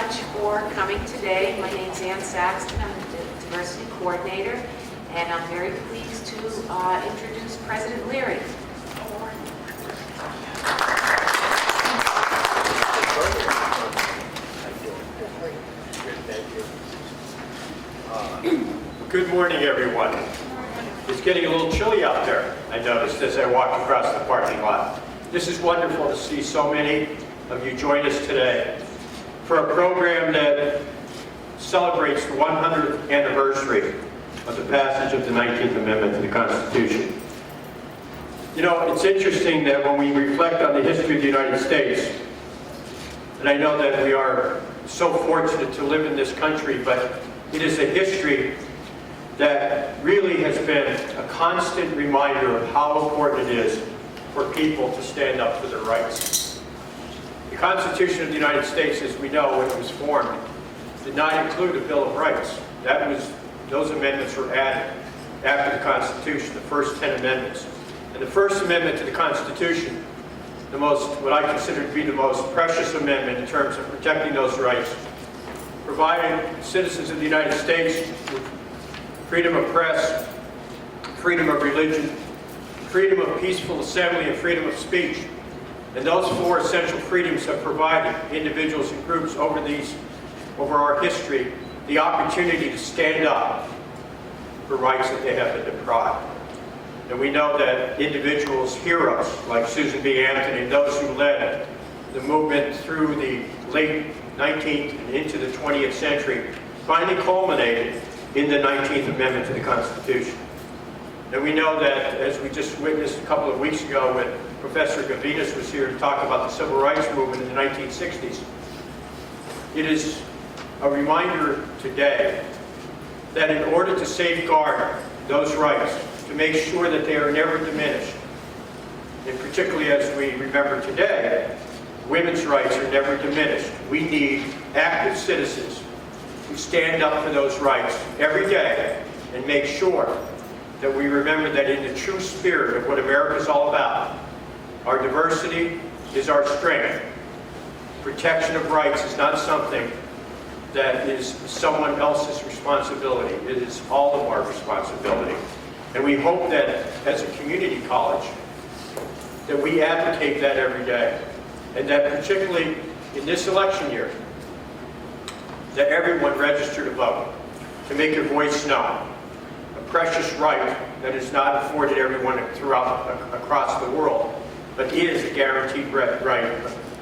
much for coming today. My name's Ann Saxton. I'm the Diversity Coordinator, and I'm very pleased to introduce President Leary. Good morning, everyone. It's getting a little chilly out there, I noticed as I walked across the parking lot. This is wonderful to see so many of you join us today for a program that celebrates the 100th anniversary of the passage of the 19th Amendment to the Constitution. You know, it's interesting that when we reflect on the history of the United States, and I know that we are so fortunate to live in this country, but it is a history that really has been a constant reminder of how important it is for people to stand up for their rights. The Constitution of the United States, as we know, when it was formed, did not include a Bill of Rights. Those amendments were added after the Constitution, the first 10 amendments. And the First Amendment to the Constitution, what I consider to be the most precious amendment in terms of protecting those rights, provided citizens of the United States with freedom of press, freedom of religion, freedom of peaceful assembly, and freedom of speech. And those four essential freedoms have provided individuals and groups over our history the opportunity to stand up for rights that they have been deprived. And we know that individuals, heroes like Susan B. Anthony, and those who led the movement through the late 19th and into the 20th century finally culminated in the 19th Amendment to the Constitution. And we know that, as we just witnessed a couple of weeks ago when Professor Gavinas was here to talk about the Civil Rights Movement in the 1960s, it is a reminder today that in order to safeguard those rights, to make sure that they are never diminished, and particularly as we remember today, women's rights are never diminished. We need active citizens who stand up for those rights every day and make sure that we remember that in the true spirit of what America is all about, our diversity is our strength. Protection of rights is not something that is someone else's responsibility. It is all of our responsibility. And we hope that as a community college, that we advocate that every day. And that particularly in this election year, that everyone register to vote, to make your voice known. A precious right that is not afforded everyone across the world, but it is a guaranteed right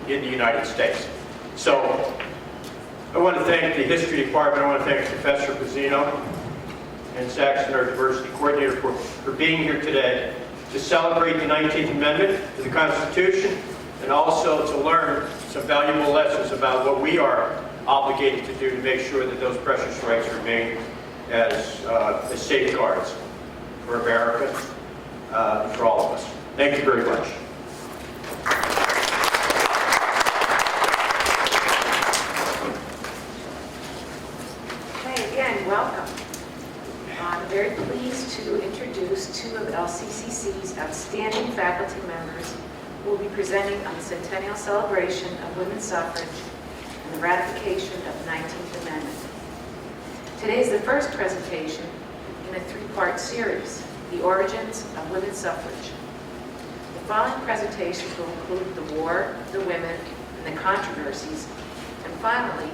in the United States. So I want to thank the History Department, I want to thank Professor Pezzino and Saxton, our Diversity Coordinator, for being here today to celebrate the 19th Amendment to the Constitution, and also to learn some valuable lessons about what we are obligated to do to make sure that those precious rights remain as safeguards for America, for all of us. Thank you very much. Okay, again, welcome. I'm very pleased to introduce two of LCCC's outstanding faculty members who will be presenting on the centennial celebration of women's suffrage and the ratification of the 19th Amendment. Today is the first presentation in a three-part series, The Origins of Women's Suffrage. The following presentations will include the war, the women, and the controversies, and finally,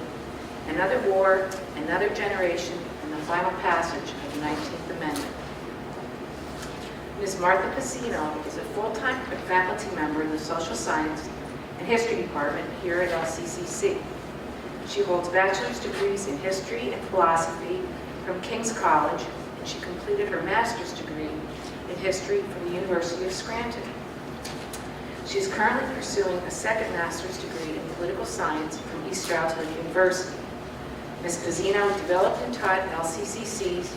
another war, another generation, and the final passage of the 19th Amendment. Ms. Martha Pezzino is a full-time faculty member in the Social Science and History Department here at LCCC. She holds bachelor's degrees in history and philosophy from King's College, and she completed her master's degree in history from the University of Scranton. She is currently pursuing a second master's degree in political science from East Stroudsburg University. Ms. Pezzino developed and taught LCCC's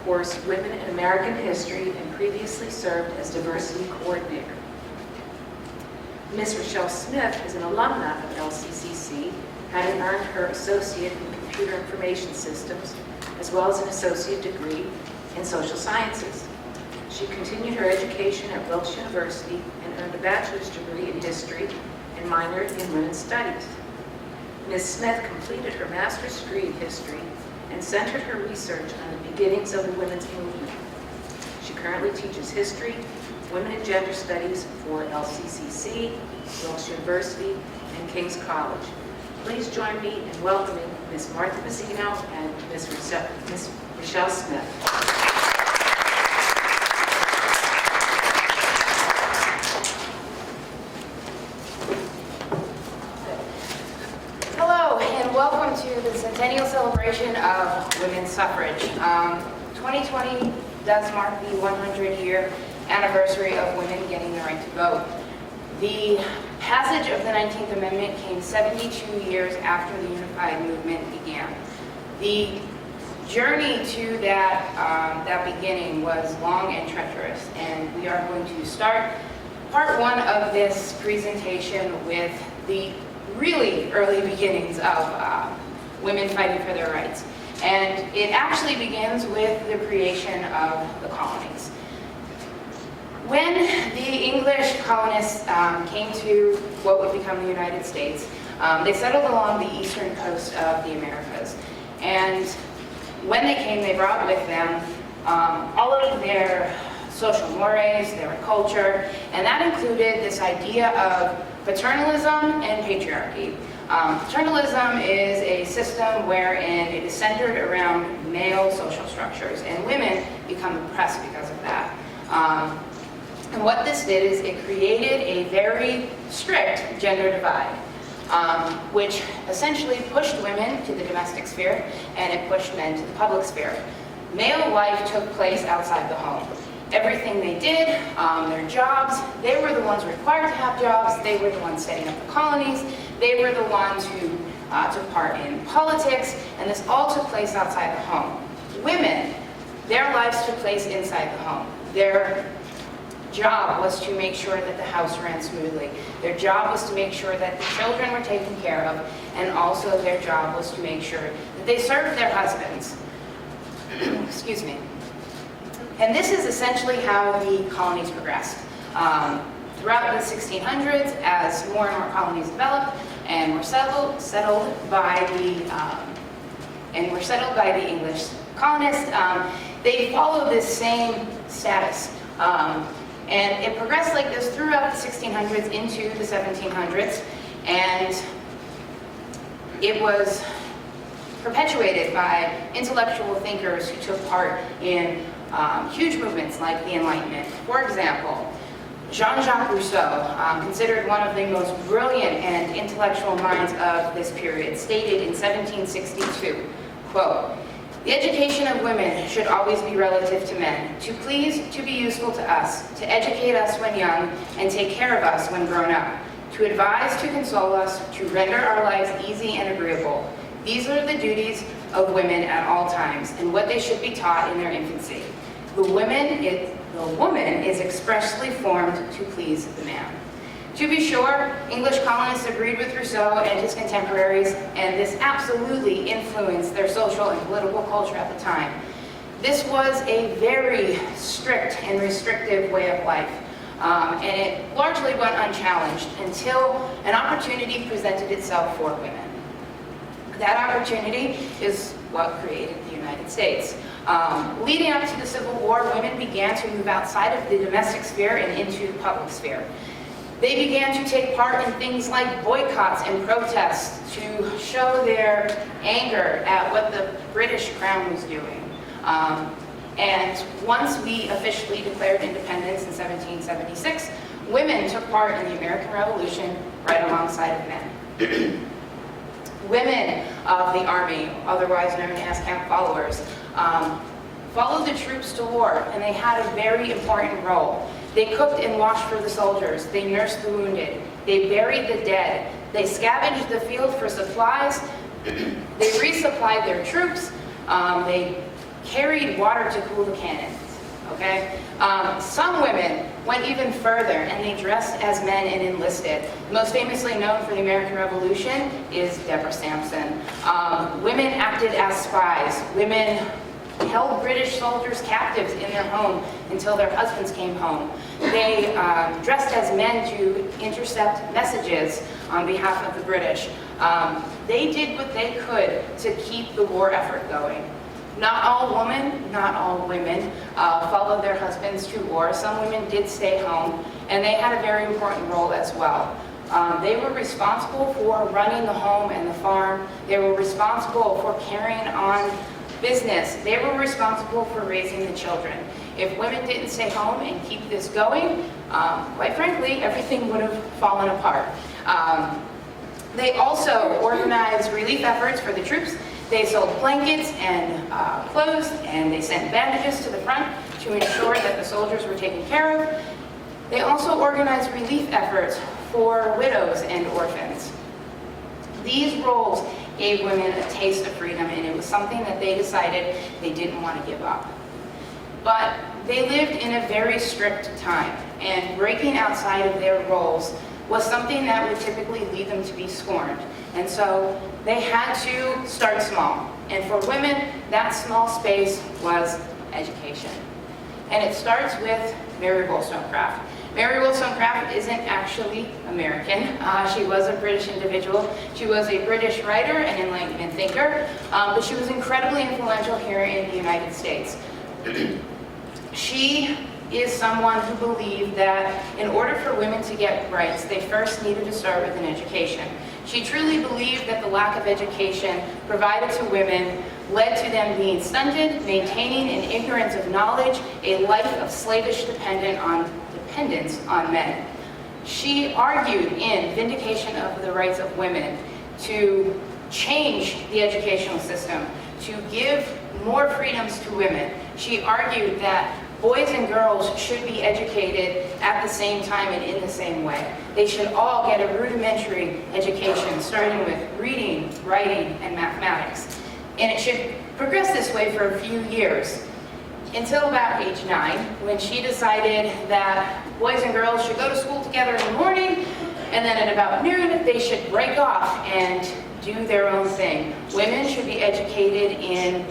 course Women in American History and previously served as Diversity Coordinator. Ms. Richelle Smith is an alumna of LCCC, having earned her associate in computer information systems, as well as an associate degree in social sciences. She continued her education at Wilkes University and earned a bachelor's degree in history and minored in women's studies. Ms. Smith completed her master's degree in history and centered her research on the beginnings of the women's movement. She currently teaches history, women and gender studies for LCCC, Wilkes University, and King's College. Please join me in welcoming Ms. Martha Pezzino and Ms. Richelle Smith. Hello, and welcome to the centennial celebration of women's suffrage. 2020 does mark the 100-year anniversary of women getting the right to vote. The passage of the 19th Amendment came 72 years after the Unified Movement began. The journey to that beginning was long and treacherous, and we are going to start part one of this presentation with the really early beginnings of women fighting for their rights. And it actually begins with the creation of the colonies. When the English colonists came to what would become the United States, they settled along the eastern coast of the Americas. And when they came, they brought with them all of their social mores, their culture, and that included this idea of paternalism and patriarchy. Paternalism is a system wherein it is centered around male social structures, and women become oppressed because of that. And what this did is it created a very strict gender divide, which essentially pushed women to the domestic sphere, and it pushed men to the public sphere. Male life took place outside the home. Everything they did, their jobs, they were the ones required to have jobs, they were the ones setting up the colonies, they were the ones who took part in politics, and this all took place outside the home. Women, their lives took place inside the home. Their job was to make sure that the house ran smoothly. Their job was to make sure that the children were taken care of, and also their job was to make sure that they served their husbands. Excuse me. And this is essentially how the colonies progressed. Throughout the 1600s, as more and more colonies developed and were settled by the English colonists, they followed this same status. And it progressed like this throughout the 1600s into the 1700s, and it was perpetuated by intellectual thinkers who took part in huge movements like the Enlightenment. For example, Jean-Jacques Rousseau, considered one of the most brilliant and intellectual minds of this period, stated in 1762, quote, "The education of women should always be relative to men, to please, to be useful to us, to educate us when young, and take care of us when grown up, to advise, to console us, to render our lives easy and agreeable. These are the duties of women at all times, and what they should be taught in their infancy. The woman is expressly formed to please the man." To be sure, English colonists agreed with Rousseau and his contemporaries, and this absolutely influenced their social and political culture at the time. This was a very strict and restrictive way of life, and it largely went unchallenged until an opportunity presented itself for women. That opportunity is what created the United States. Leading up to the Civil War, women began to move outside of the domestic sphere and into the public sphere. They began to take part in things like boycotts and protests to show their anger at what the British Crown was doing. And once we officially declared independence in 1776, women took part in the American Revolution right alongside of men. Women of the Army, otherwise known as camp followers, followed the troops to war, and they had a very important role. They cooked and washed for the soldiers, they nursed the wounded, they buried the dead, they scavenged the field for supplies, they resupplied their troops, they carried water to cool the cannons, okay? Some women went even further, and they dressed as men and enlisted. Most famously known for the American Revolution is Deborah Sampson. Women acted as spies. Women held British soldiers captives in their home until their husbands came home. They dressed as men to intercept messages on behalf of the British. They did what they could to keep the war effort going. Not all women followed their husbands to war. Some women did stay home, and they had a very important role as well. They were responsible for running the home and the farm. They were responsible for carrying on business. They were responsible for raising the children. If women didn't stay home and keep this going, quite frankly, everything would have fallen apart. They also organized relief efforts for the troops. They sold blankets and clothes, and they sent bandages to the front to ensure that the soldiers were taken care of. They also organized relief efforts for widows and orphans. These roles gave women a taste of freedom, and it was something that they decided they didn't want to give up. But they lived in a very strict time, and breaking outside of their roles was something that would typically lead them to be scorned. And so they had to start small. And for women, that small space was education. And it starts with Mary Wollstonecraft. Mary Wollstonecraft isn't actually American. She was a British individual. She was a British writer and Enlightenment thinker, but she was incredibly influential here in the United States. She is someone who believed that in order for women to get rights, they first needed to start with an education. She truly believed that the lack of education provided to women led to them being stunted, maintaining an ignorance of knowledge, a life of slavish dependence on men. She argued in Vindication of the Rights of Women to change the educational system, to give more freedoms to women. She argued that boys and girls should be educated at the same time and in the same way. They should all get a rudimentary education, starting with reading, writing, and mathematics. And it should progress this way for a few years, until about age 9, when she decided that boys and girls should go to school together in the morning, and then at about noon, they should break off and do their own thing. Women should be educated in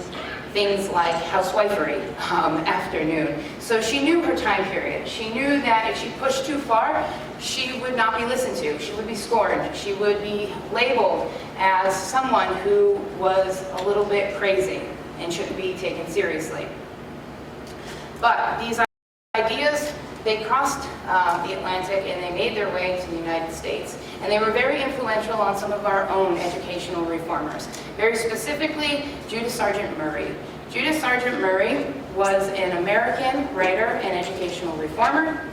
things like housewifery afternoon. So she knew her time period. She knew that if she pushed too far, she would not be listened to. She would be scorned. She would be labeled as someone who was a little bit crazy and shouldn't be taken seriously. But these ideas, they crossed the Atlantic and they made their way to the United States. And they were very influential on some of our own educational reformers. Very specifically, Judith Sargent Murray. Judith Sargent Murray was an American writer and educational reformer.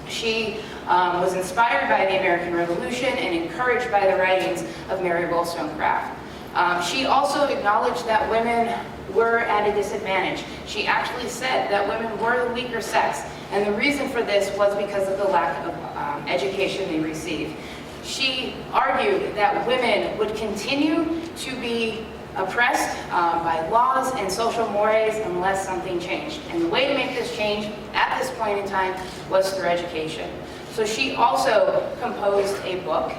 She was inspired by the American Revolution and encouraged by the writings of Mary Wollstonecraft. She also acknowledged that women were at a disadvantage. She actually said that women were the weaker sex, and the reason for this was because of the lack of education they received. She argued that women would continue to be oppressed by laws and social mores unless something changed. And the way to make this change at this point in time was through education. So she also composed a book,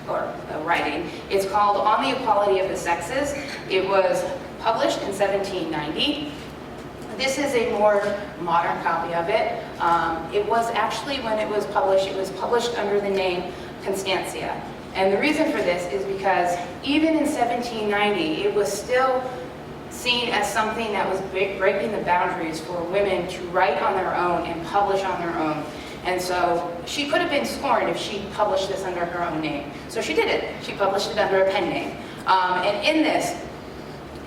or a writing. It's called On the Equality of the Sexes. It was published in 1790. This is a more modern copy of it. It was actually, when it was published under the name Constantia. And the reason for this is because even in 1790, it was still seen as something that was breaking the boundaries for women to write on their own and publish on their own. And so she could have been scorned if she published this under her own name. So she did it. She published it under a pen name. And in this,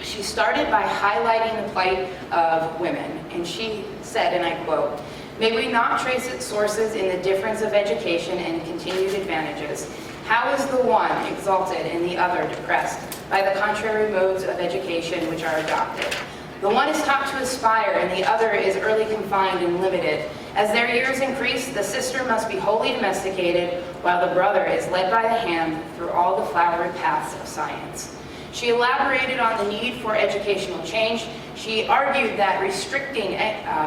she started by highlighting the plight of women. And she said, and I quote, "May we not trace its sources in the difference of education and continued advantages? How is the one exalted and the other depressed by the contrary modes of education which are adopted? The one is taught to aspire, and the other is early confined and limited. As their years increase, the sister must be wholly domesticated, while the brother is led by the hand through all the flowery paths of science." She elaborated on the need for educational change. She argued that restricting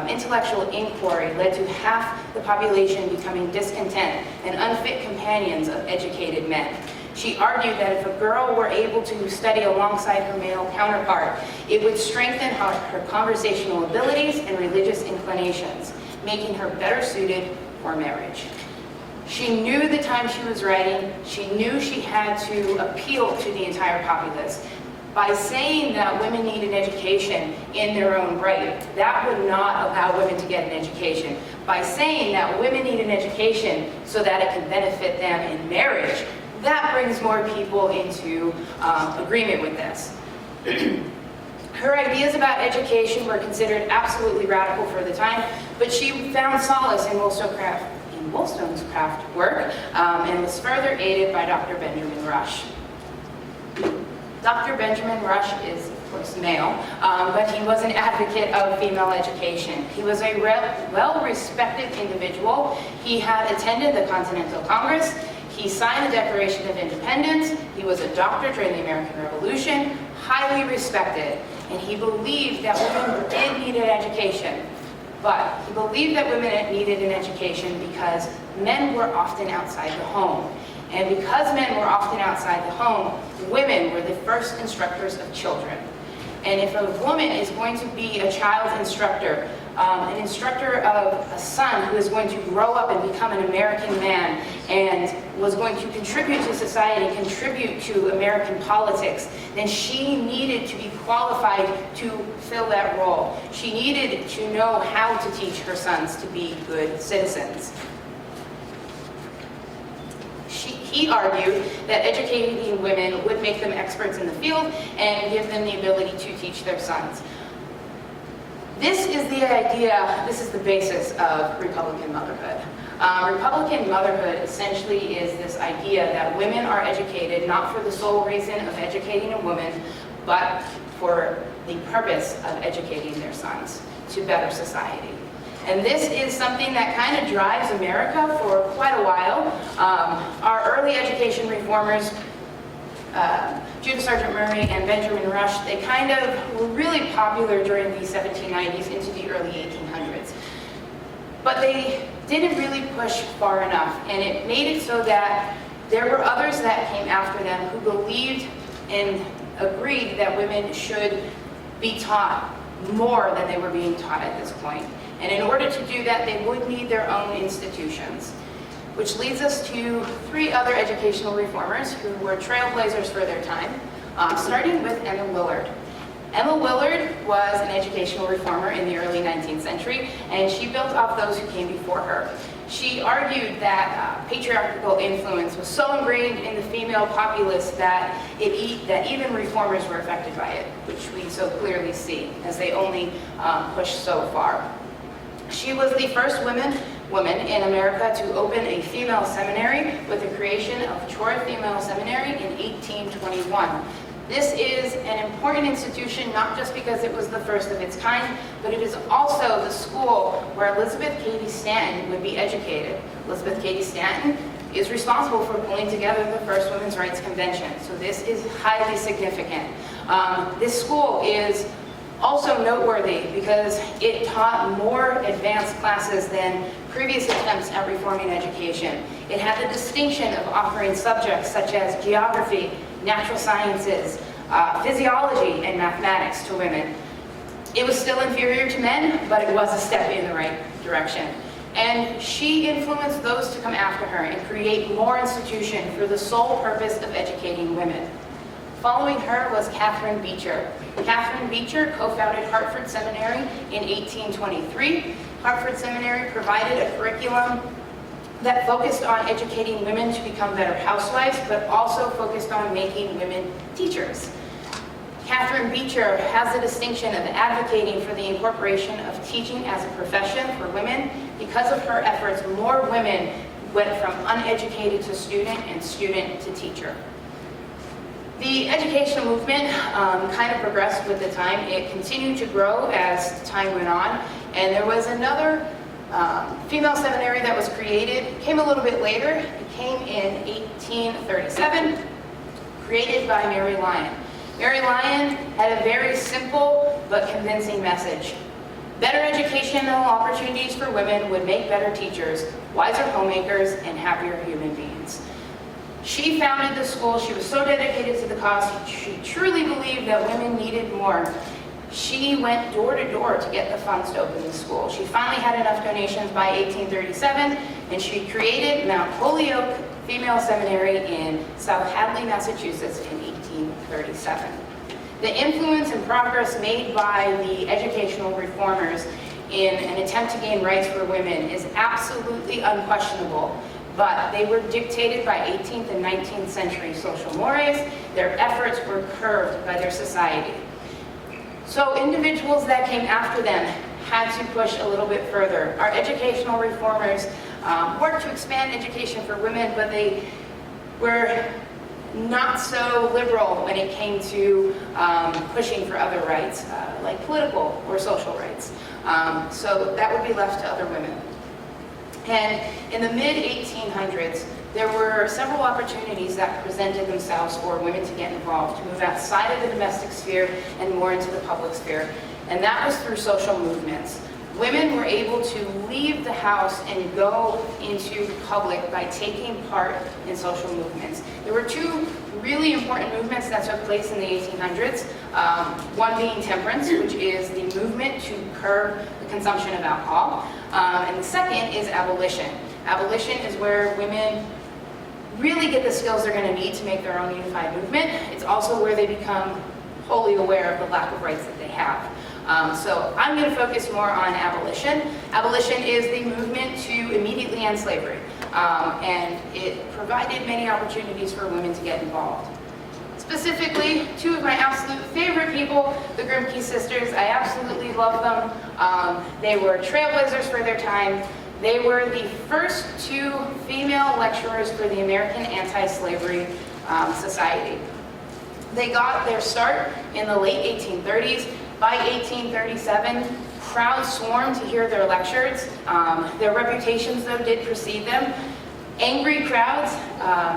intellectual inquiry led to half the population becoming discontent and unfit companions of educated men. She argued that if a girl were able to study alongside her male counterpart, it would strengthen her conversational abilities and religious inclinations, making her better suited for marriage. She knew the time she was writing. She knew she had to appeal to the entire populace. By saying that women need an education in their own right, that would not allow women to get an education. By saying that women need an education so that it can benefit them in marriage, that brings more people into agreement with this. Her ideas about education were considered absolutely radical for the time, but she found solace in Wollstonecraft work and was further aided by Dr. Benjamin Rush. Dr. Benjamin Rush is, of course, male, but he was an advocate of female education. He was a well-respected individual. He had attended the Continental Congress. He signed the Declaration of Independence. He was a doctor during the American Revolution, highly respected. And he believed that women did need an education. But he believed that women needed an education because men were often outside the home. And because men were often outside the home, women were the first instructors of children. And if a woman is going to be a child instructor, an instructor of a son who is going to grow up and become an American man and was going to contribute to society, contribute to American politics, then she needed to be qualified to fill that role. She needed to know how to teach her sons to be good citizens. He argued that educating women would make them experts in the field and give them the ability to teach their sons. This is the idea, this is the basis of Republican motherhood. Republican motherhood essentially is this idea that women are educated not for the sole reason of educating a woman, but for the purpose of educating their sons to better society. And this is something that kind of drives America for quite a while. Our early education reformers, Judith Sargent Murray and Benjamin Rush, they kind of were really popular during the 1790s into the early 1800s. But they didn't really push far enough, and it made it so that there were others that came after them who believed and agreed that women should be taught more than they were being taught at this point. And in order to do that, they would need their own institutions. Which leads us to three other educational reformers who were trailblazers for their time, starting with Emma Willard. Emma Willard was an educational reformer in the early 19th century, and she built off those who came before her. She argued that patriarchal influence was so ingrained in the female populace that even reformers were affected by it, which we so clearly see, as they only push so far. She was the first woman in America to open a female seminary with the creation of Troy Female Seminary in 1821. This is an important institution not just because it was the first of its kind, but it is also the school where Elizabeth Cady Stanton would be educated. Elizabeth Cady Stanton is responsible for pulling together the first women's rights convention, so this is highly significant. This school is also noteworthy because it taught more advanced classes than previous attempts at reforming education. It had the distinction of offering subjects such as geography, natural sciences, physiology, and mathematics to women. It was still inferior to men, but it was a step in the right direction. And she influenced those to come after her and create more institutions for the sole purpose of educating women. Following her was Katherine Beecher. Katherine Beecher co-founded Hartford Seminary in 1823. Hartford Seminary provided a curriculum that focused on educating women to become better housewives, but also focused on making women teachers. Katherine Beecher has the distinction of advocating for the incorporation of teaching as a profession for women. Because of her efforts, more women went from uneducated to student and student to teacher. The educational movement kind of progressed with the time. It continued to grow as time went on, and there was another female seminary that was created. It came a little bit later. It came in 1837, created by Mary Lyon. Mary Lyon had a very simple but convincing message. Better educational opportunities for women would make better teachers, wiser homemakers, and happier human beings. She founded the school. She was so dedicated to the cause. She truly believed that women needed more. She went door to door to get the funds to open the school. She finally had enough donations by 1837, and she created Mount Holyoke Female Seminary in South Hadley, Massachusetts in 1837. The influence and progress made by the educational reformers in an attempt to gain rights for women is absolutely unquestionable, but they were dictated by 18th and 19th century social mores. Their efforts were curbed by their society. So individuals that came after them had to push a little bit further. Our educational reformers worked to expand education for women, but they were not so liberal when it came to pushing for other rights, like political or social rights. So that would be left to other women. And in the mid-1800s, there were several opportunities that presented themselves for women to get involved, to move outside of the domestic sphere and more into the public sphere. And that was through social movements. Women were able to leave the house and go into public by taking part in social movements. There were two really important movements that took place in the 1800s. One being temperance, which is the movement to curb the consumption of alcohol. And the second is abolition. Abolition is where women really get the skills they're going to need to make their own unified movement. It's also where they become wholly aware of the lack of rights that they have. So I'm going to focus more on abolition. Abolition is the movement to immediately end slavery, and it provided many opportunities for women to get involved. Specifically, two of my absolute favorite people, the Grimke Sisters. I absolutely love them. They were trailblazers for their time. They were the first two female lecturers for the American Anti-Slavery Society. They got their start in the late 1830s. By 1837, crowds swarmed to hear their lectures. Their reputations, though, did precede them. Angry crowds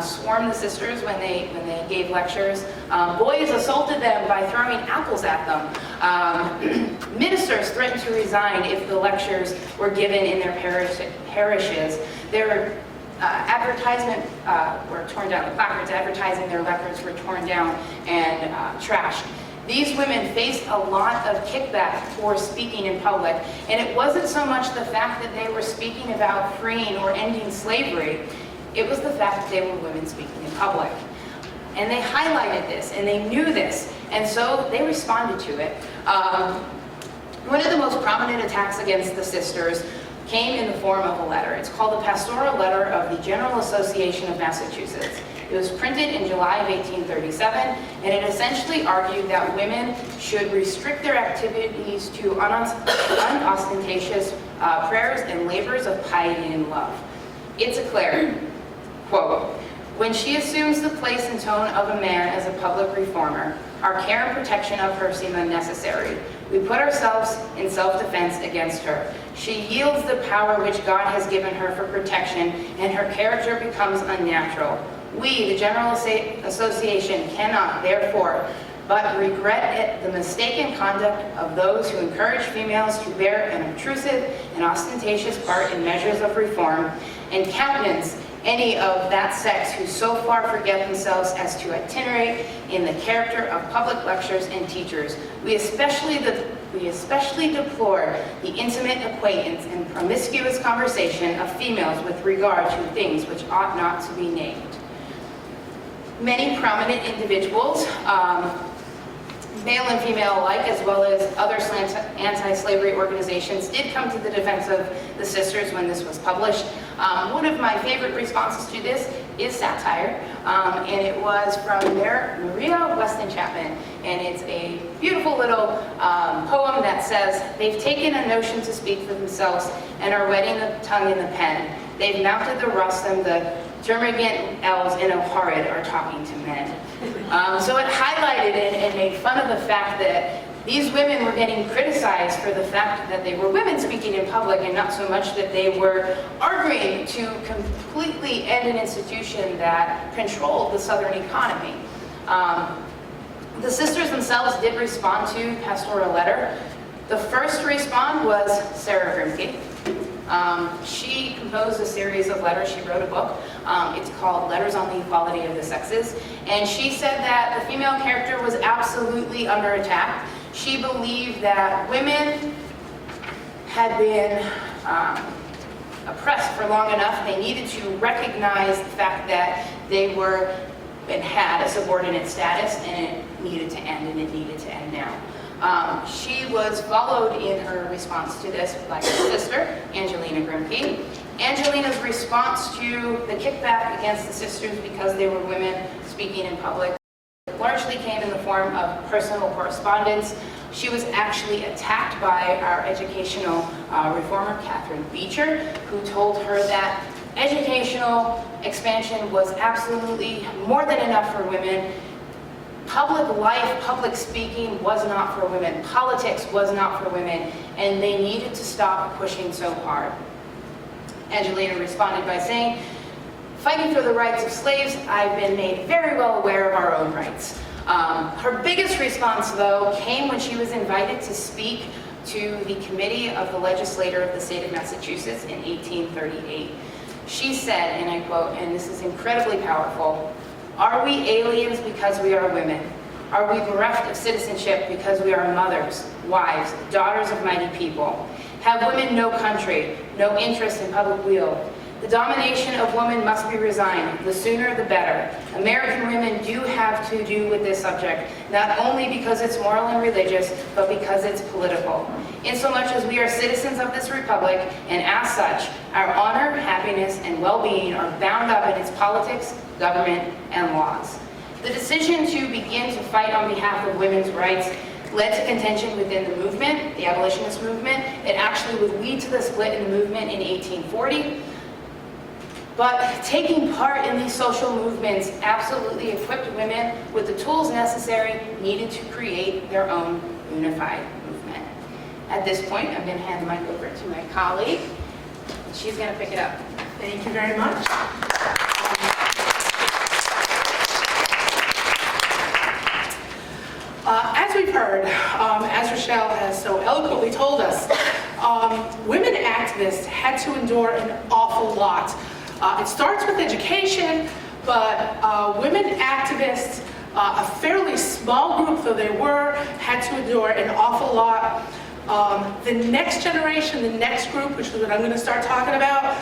swarmed the sisters when they gave lectures. Boys assaulted them by throwing apples at them. Ministers threatened to resign if the lectures were given in their parishes. Their advertisements were torn down. The placards advertising their lectures were torn down and trashed. These women faced a lot of kickback for speaking in public, and it wasn't so much the fact that they were speaking about freeing or ending slavery, it was the fact that they were women speaking in public. And they highlighted this, and they knew this, and so they responded to it. One of the most prominent attacks against the sisters came in the form of a letter. It's called the Pastoral Letter of the General Association of Massachusetts. It was printed in July of 1837, and it essentially argued that women should restrict their activities to unostentatious prayers and labors of piety and love. It declared, quote, "When she assumes the place and tone of a man as a public reformer, our care and protection of her seem unnecessary. We put ourselves in self-defense against her. She yields the power which God has given her for protection, and her character becomes unnatural. We, the General Association, cannot, therefore, but regret the mistaken conduct of those who encourage females to bear an obtrusive and ostentatious part in measures of reform, and countenance any of that sex who so far forget themselves as to itinerate in the character of public lectures and teachers. We especially deplore the intimate acquaintance and promiscuous conversation of females with regard to things which ought not to be named." Many prominent individuals, male and female alike, as well as other anti-slavery organizations, did come to the defense of the sisters when this was published. One of my favorite responses to this is satire, and it was from Maria Weston Chapman, and it's a beautiful little poem that says, "They've taken a notion to speak for themselves and are wetting the tongue in the pen. They've mounted the rostrum, the termagant elves in a horrid are talking to men." So it highlighted and made fun of the fact that these women were getting criticized for the fact that they were women speaking in public, and not so much that they were arguing to completely end an institution that controlled the Southern economy. The sisters themselves did respond to Pastoral Letter. The first to respond was Sarah Grimke. She composed a series of letters. She wrote a book. It's called Letters on the Equality of the Sexes. And she said that the female character was absolutely under attack. She believed that women had been oppressed for long enough. They needed to recognize the fact that they were and had a subordinate status, and it needed to end, and it needed to end now. She was followed in her response to this by her sister, Angelina Grimke. Angelina's response to the kickback against the sisters because they were women speaking in public largely came in the form of personal correspondence. She was actually attacked by our educational reformer, Katherine Beecher, who told her that educational expansion was absolutely more than enough for women. Public life, public speaking was not for women. Politics was not for women, and they needed to stop pushing so hard. Angelina responded by saying, "Fighting for the rights of slaves, I've been made very well aware of our own rights." Her biggest response, though, came when she was invited to speak to the committee of the legislature of the state of Massachusetts in 1838. She said, and I quote, and this is incredibly powerful, "Are we aliens because we are women? Are we bereft of citizenship because we are mothers, wives, daughters of mighty people? Have women no country, no interest in public weal? The domination of women must be resigned, the sooner the better. American women do have to do with this subject, not only because it's moral and religious, but because it's political. Insomuch as we are citizens of this republic, and as such, our honor, happiness, and well-being are bound up in its politics, government, and laws." The decision to begin to fight on behalf of women's rights led to contention within the movement, the Abolitionist movement. It actually would lead to the split in the movement in 1840. But taking part in these social movements absolutely equipped women with the tools necessary needed to create their own unified movement. At this point, I'm going to hand the mic over to my colleague. She's going to pick it up. Thank you very much. As we've heard, as Richelle has so eloquently told us, women activists had to endure an awful lot. It starts with education, but women activists, a fairly small group though they were, had to endure an awful lot. The next generation, the next group, which is what I'm going to start talking about,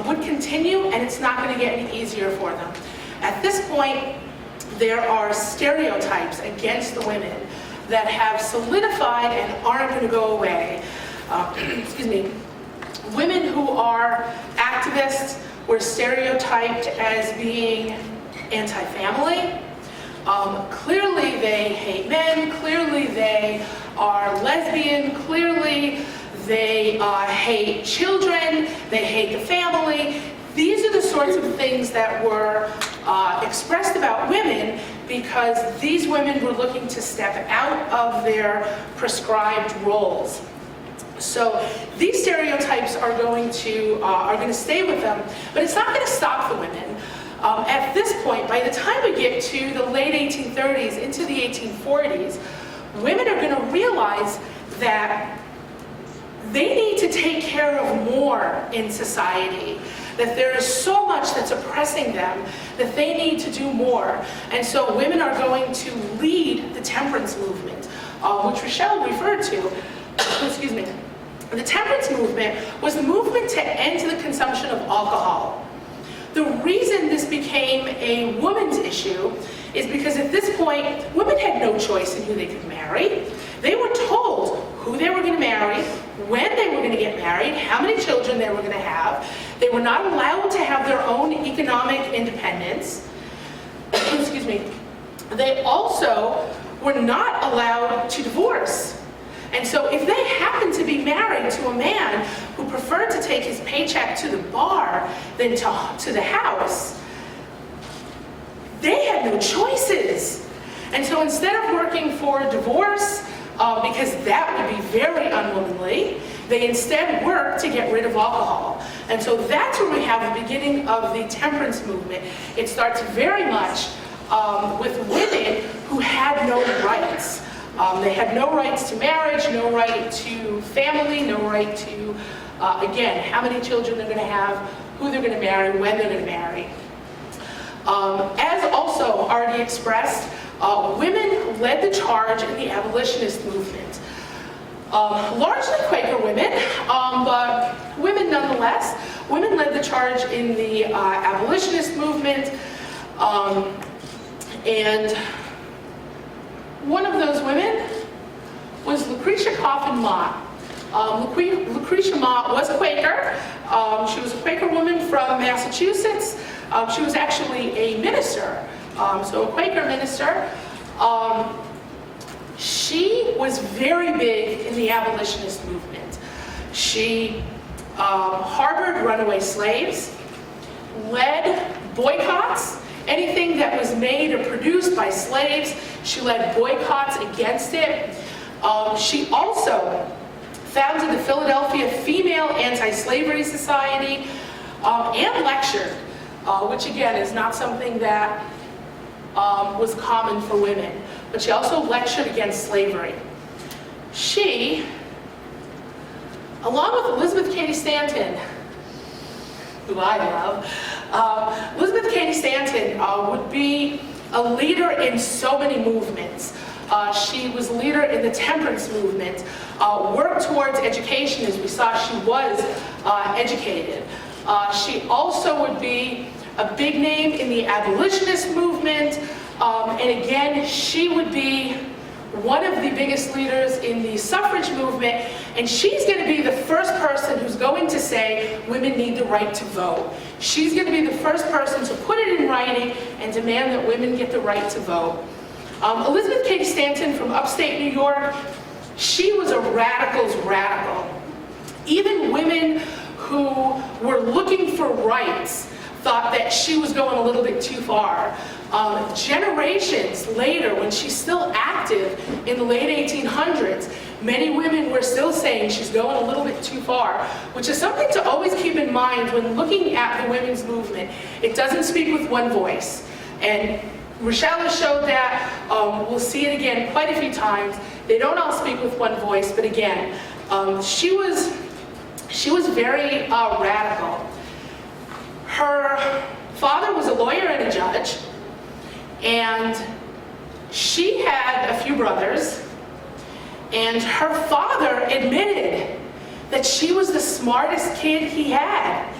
would continue, and it's not going to get any easier for them. At this point, there are stereotypes against the women that have solidified and aren't going to go away. Excuse me. Women who are activists were stereotyped as being anti-family. Clearly they hate men, clearly they are lesbian, clearly they hate children, they hate the family. These are the sorts of things that were expressed about women because these women were looking to step out of their prescribed roles. So these stereotypes are going to stay with them, but it's not going to stop the women. At this point, by the time we get to the late 1830s into the 1840s, women are going to realize that they need to take care of more in society, that there is so much that's oppressing them that they need to do more. And so women are going to lead the temperance movement, which Richelle referred to. Excuse me. The temperance movement was the movement to end the consumption of alcohol. The reason this became a woman's issue is because at this point, women had no choice in who they could marry. They were told who they were going to marry, when they were going to get married, how many children they were going to have. They were not allowed to have their own economic independence. Excuse me. They also were not allowed to divorce. And so if they happened to be married to a man who preferred to take his paycheck to the bar than to the house, they had no choices. And so instead of working for divorce, because that would be very unwomanly, they instead worked to get rid of alcohol. And so that's where we have the beginning of the temperance movement. It starts very much with women who had no rights. They had no rights to marriage, no right to family, no right to, again, how many children they're going to have, who they're going to marry, when they're going to marry. As also already expressed, women led the charge in the abolitionist movement. Largely Quaker women, but women nonetheless. Women led the charge in the Abolitionist Movement, and one of those women was Lucretia Coffin Mott. Lucretia Mott was a Quaker. She was a Quaker woman from Massachusetts. She was actually a minister, so a Quaker minister. She was very big in the abolitionist movement. She harbored runaway slaves, led boycotts. Anything that was made or produced by slaves, she led boycotts against it. She also founded the Philadelphia Female Anti-Slavery Society and lectured, which again is not something that was common for women. But she also lectured against slavery. She, along with Elizabeth Cady Stanton, who I love, Elizabeth Cady Stanton would be a leader in so many movements. She was a leader in the Temperance Movement, worked towards education, as we saw she was educated. She also would be a big name in the Abolitionist Movement, and again, she would be one of the biggest leaders in the Suffrage movement, and she's going to be the first person who's going to say women need the right to vote. She's going to be the first person to put it in writing and demand that women get the right to vote. Elizabeth Cady Stanton from upstate New York, she was a radical's radical. Even women who were looking for rights thought that she was going a little bit too far. Generations later, when she's still active in the late 1800s, many women were still saying she's going a little bit too far, which is something to always keep in mind when looking at the women's movement. It doesn't speak with one voice. And Richelle has showed that. We'll see it again quite a few times. They don't all speak with one voice, but again, she was very radical. Her father was a lawyer and a judge, and she had a few brothers, and her father admitted that she was the smartest kid he had.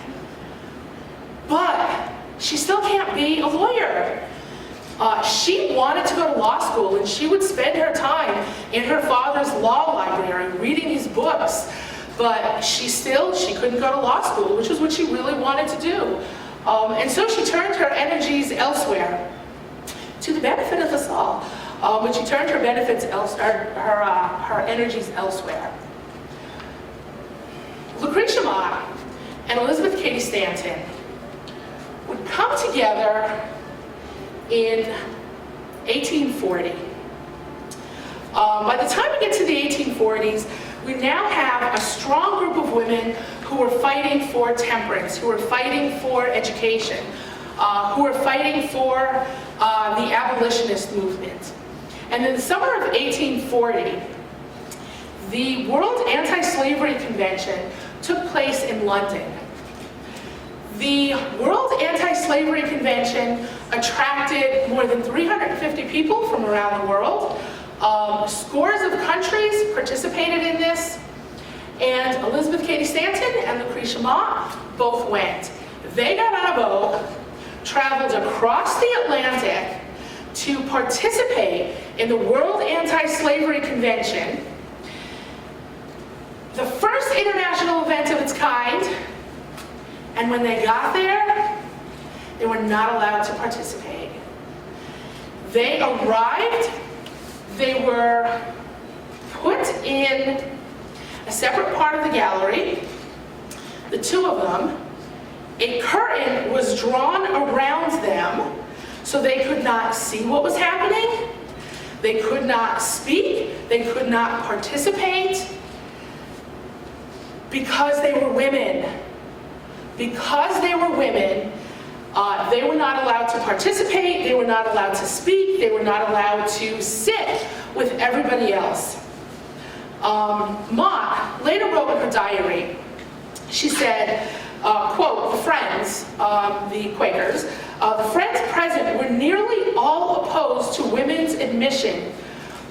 But she still can't be a lawyer. She wanted to go to law school, and she would spend her time in her father's law library reading his books. But she couldn't go to law school, which was what she really wanted to do. And so she turned her energies elsewhere, to the benefit of us all. But she turned her energies elsewhere. Lucretia Mott and Elizabeth Cady Stanton would come together in 1840. By the time we get to the 1840s, we now have a strong group of women who are fighting for temperance, who are fighting for education, who are fighting for the abolitionist movement. And in the summer of 1840, the World Anti-Slavery Convention took place in London. The World Anti-Slavery Convention attracted more than 350 people from around the world. Scores of countries participated in this, and Elizabeth Cady Stanton and Lucretia Mott both went. They got on a boat, traveled across the Atlantic to participate in the World Anti-Slavery Convention, the first international event of its kind, and when they got there, they were not allowed to participate. They arrived, they were put in a separate part of the gallery, the two of them. A curtain was drawn around them so they could not see what was happening, they could not speak, they could not participate, because they were women. Because they were women, they were not allowed to participate, they were not allowed to speak, they were not allowed to sit with everybody else. Mott later wrote in her diary, she said, quote, the Friends, the Quakers, the Friends present were nearly all opposed to women's admission.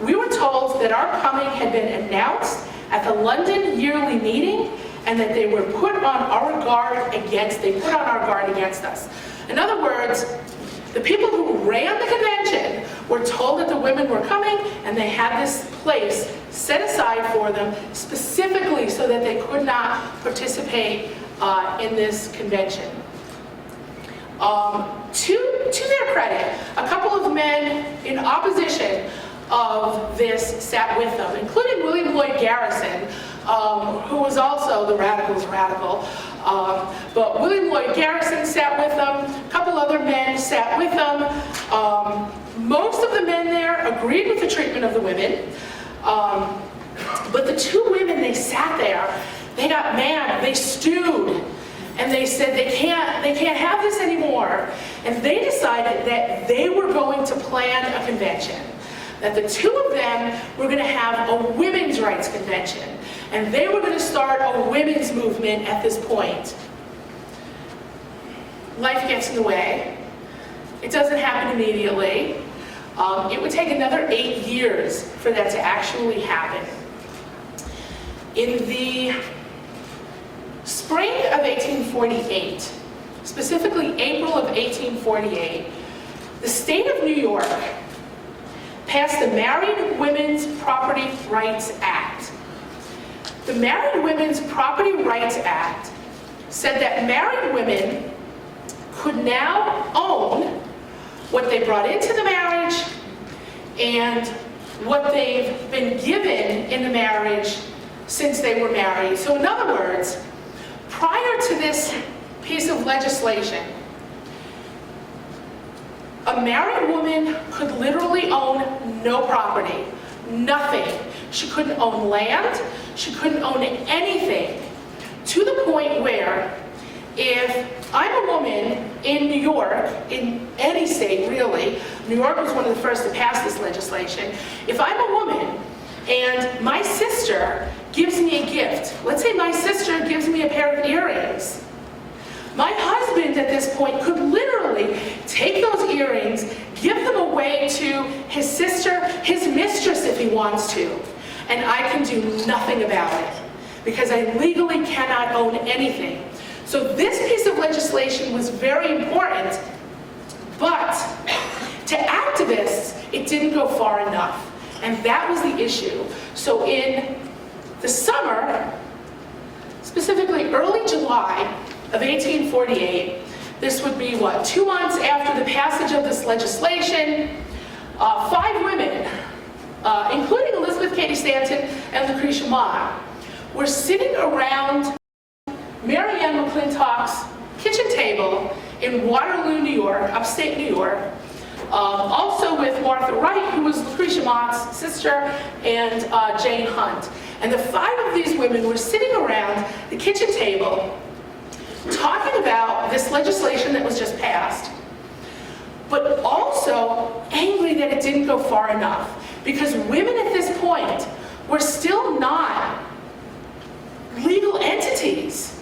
We were told that our coming had been announced at the London yearly meeting, and that they were put on our guard against us. In other words, the people who ran the convention were told that the women were coming, and they had this place set aside for them specifically so that they could not participate in this convention. To their credit, a couple of men in opposition of this sat with them, including William Lloyd Garrison, who was also the radicals' radical. But William Lloyd Garrison sat with them, a couple other men sat with them. Most of the men there agreed with the treatment of the women. But the two women, they sat there, they got mad, they stewed, and they said they can't have this anymore. And they decided that they were going to plan a convention, that the two of them were going to have a women's rights convention, and they were going to start a women's movement at this point. Life gets in the way. It doesn't happen immediately. It would take another 8 years for that to actually happen. In the spring of 1848, specifically April of 1848, the state of New York passed the Married Women's Property Rights Act. The Married Women's Property Rights Act said that married women could now own what they brought into the marriage and what they've been given in the marriage since they were married. So in other words, prior to this piece of legislation, a married woman could literally own no property, nothing. She couldn't own land, she couldn't own anything, to the point where if I'm a woman in New York, in any state really, New York was one of the first to pass this legislation, if I'm a woman and my sister gives me a gift, let's say my sister gives me a pair of earrings, my husband at this point could literally take those earrings, give them away to his sister, his mistress if he wants to, and I can do nothing about it because I legally cannot own anything. So this piece of legislation was very important, but to activists, it didn't go far enough, and that was the issue. So in the summer, specifically early July of 1848, this would be, 2 months after the passage of this legislation, 5 women, including Elizabeth Cady Stanton and Lucretia Mott, were sitting around Mary Ann McClintock's kitchen table in Waterloo, New York, upstate New York, also with Martha Wright, who was Lucretia Mott's sister, and Jane Hunt. And the 5 of these women were sitting around the kitchen table talking about this legislation that was just passed, but also angry that it didn't go far enough, because women at this point were still not legal entities.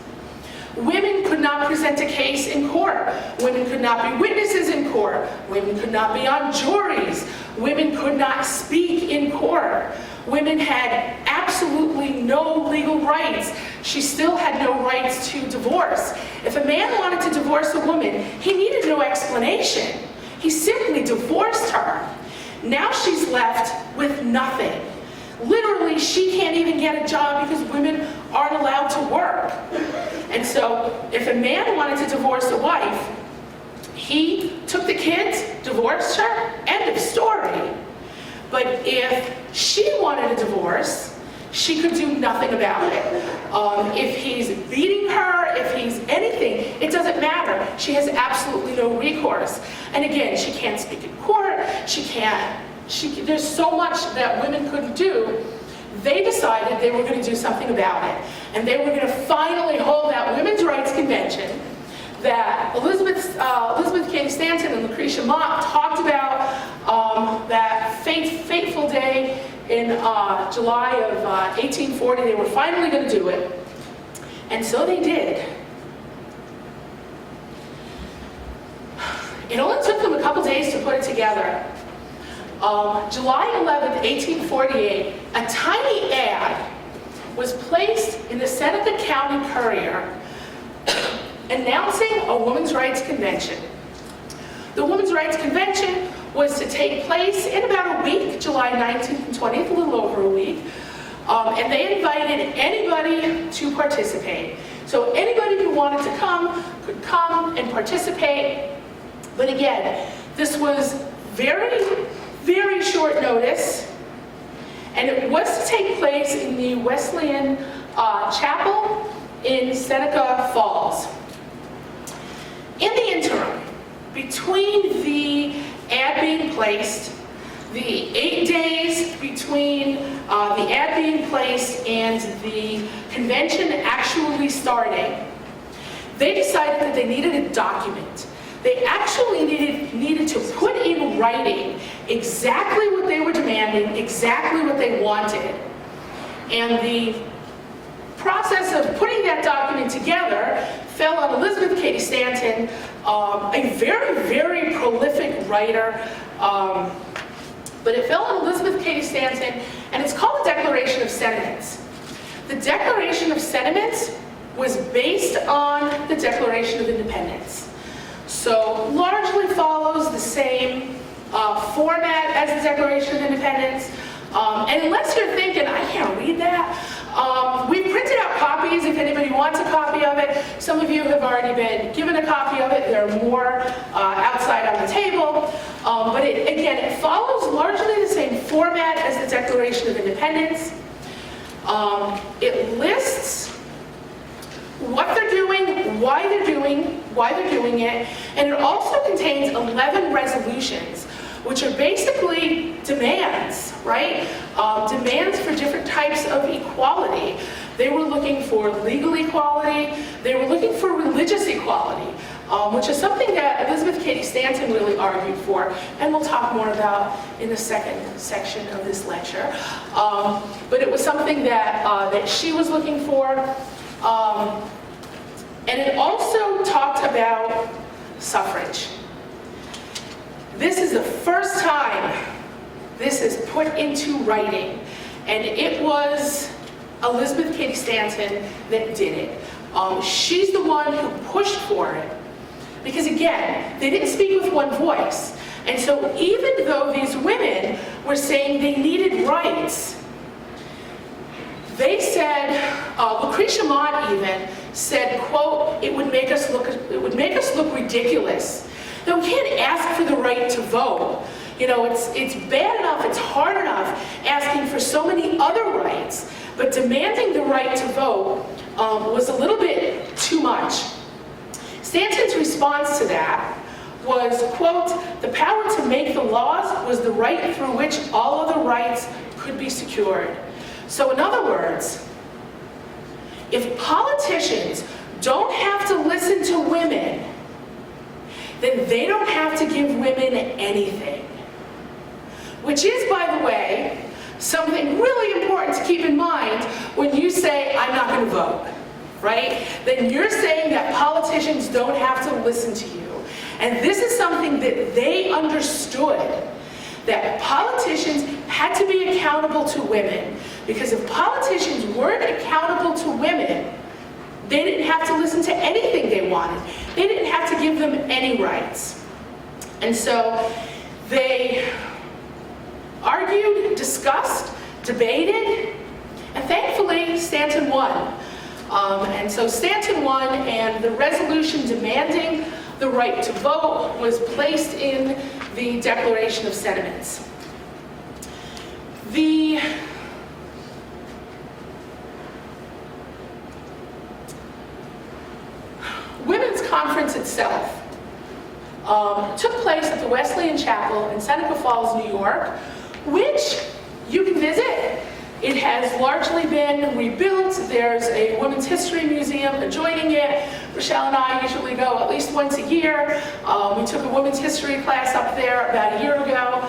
Women could not present a case in court. Women could not be witnesses in court. Women could not be on juries. Women could not speak in court. Women had absolutely no legal rights. She still had no rights to divorce. If a man wanted to divorce a woman, he needed no explanation. He simply divorced her. Now she's left with nothing. Literally, she can't even get a job because women aren't allowed to work. And so, if a man wanted to divorce a wife, he took the kids, divorced her, end of story. But if she wanted a divorce, she could do nothing about it. If he's beating her, if he's anything, it doesn't matter. She has absolutely no recourse. And again, she can't speak in court, there's so much that women couldn't do. They decided they were going to do something about it. And they were going to finally hold that women's rights convention that Elizabeth Cady Stanton and Lucretia Mott talked about, that fateful day in July of 1840. They were finally going to do it. And so they did. It only took them a couple days to put it together. July 11th, 1848, a tiny ad was placed in the Seneca County Courier announcing a women's rights convention. The Women's Rights Convention was to take place in about a week, July 19th and 20th, a little over a week, and they invited anybody to participate. So anybody who wanted to come could come and participate. But again, this was very, very short notice, and it was to take place in the Wesleyan Chapel in Seneca Falls. In the interim, between the ad being placed, the 8 days between the ad being placed and the convention actually starting, they decided that they needed a document. They actually needed to put in writing exactly what they were demanding, exactly what they wanted. And the process of putting that document together fell on Elizabeth Cady Stanton, a very, very prolific writer, but it fell on Elizabeth Cady Stanton, and it's called the Declaration of Sentiments. The Declaration of Sentiments was based on the Declaration of Independence. So largely follows the same format as the Declaration of Independence. And unless you're thinking, I can't read that, we printed out copies if anybody wants a copy of it. Some of you have already been given a copy of it. There are more outside on the table. But again, it follows largely the same format as the Declaration of Independence. It lists what they're doing, why they're doing it, and it also contains 11 resolutions, which are basically demands, right? Demands for different types of equality. They were looking for legal equality, they were looking for religious equality, which is something that Elizabeth Cady Stanton really argued for, and we'll talk more about in the second section of this lecture. But it was something that she was looking for. And it also talked about suffrage. This is the first time this is put into writing, and it was Elizabeth Cady Stanton that did it. She's the one who pushed for it, because again, they didn't speak with one voice. And so even though these women were saying they needed rights, they said, Lucretia Mott even said, quote, it would make us look ridiculous. Now, we can't ask for the right to vote. You know, it's bad enough, it's hard enough asking for so many other rights, but demanding the right to vote was a little bit too much. Stanton's response to that was, quote, the power to make the laws was the right through which all other rights could be secured. So in other words, if politicians don't have to listen to women, then they don't have to give women anything. Which is, by the way, something really important to keep in mind when you say, I'm not going to vote, right? Then you're saying that politicians don't have to listen to you. And this is something that they understood, that politicians had to be accountable to women. Because if politicians weren't accountable to women, they didn't have to listen to anything they wanted. They didn't have to give them any rights. And so they argued, discussed, debated, and thankfully Stanton won. And so Stanton won, and the resolution demanding the right to vote was placed in the Declaration of Sentiments. The Women's Conference itself took place at the Wesleyan Chapel in Seneca Falls, New York, which you can visit. It has largely been rebuilt. There's a women's history museum adjoining it. Richelle and I usually go at least once a year. We took a women's history class up there about a year ago,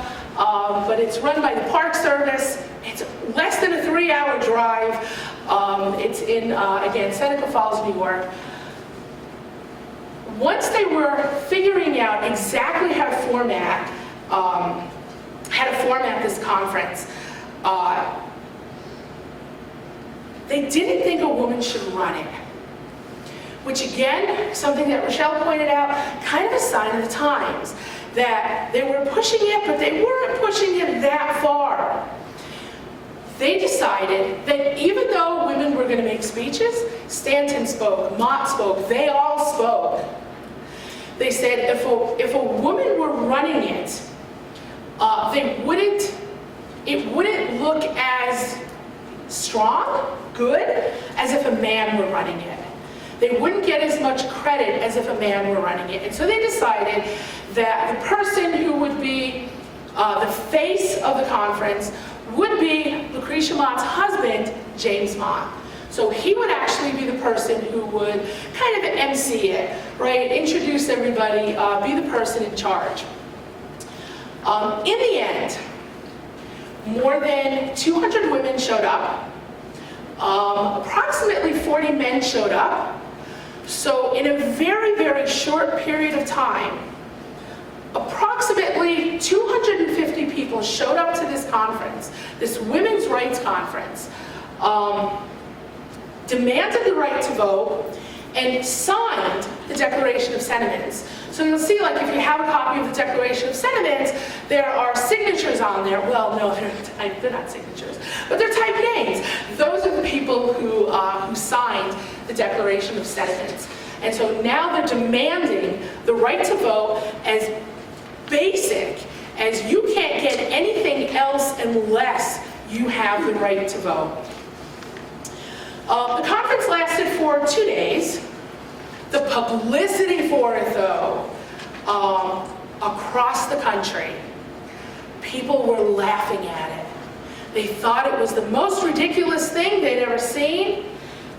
but it's run by the Park Service. It's less than a 3-hour drive. It's in, again, Seneca Falls, New York. Once they were figuring out exactly how to format this conference, they didn't think a woman should run it. Which again, something that Richelle pointed out, kind of a sign of the times, that they were pushing it, but they weren't pushing it that far. They decided that even though women were going to make speeches, Stanton spoke, Mott spoke, they all spoke. They said if a woman were running it, it wouldn't look as strong, good, as if a man were running it. They wouldn't get as much credit as if a man were running it. And so they decided that the person who would be the face of the conference would be Lucretia Mott's husband, James Mott. So he would actually be the person who would kind of MC it, right? Introduce everybody, be the person in charge. In the end, more than 200 women showed up. Approximately 40 men showed up. So in a very, very short period of time, approximately 250 people showed up to this conference, this women's rights conference, demanded the right to vote, and signed the Declaration of Sentiments. So you'll see, like, if you have a copy of the Declaration of Sentiments, there are signatures on there. Well, no, they're not signatures, but they're typed names. Those are the people who signed the Declaration of Sentiments. And so now they're demanding the right to vote as basic as you can't get anything else unless you have the right to vote. The conference lasted for 2 days. The publicity for it, though, across the country, people were laughing at it. They thought it was the most ridiculous thing they'd ever seen,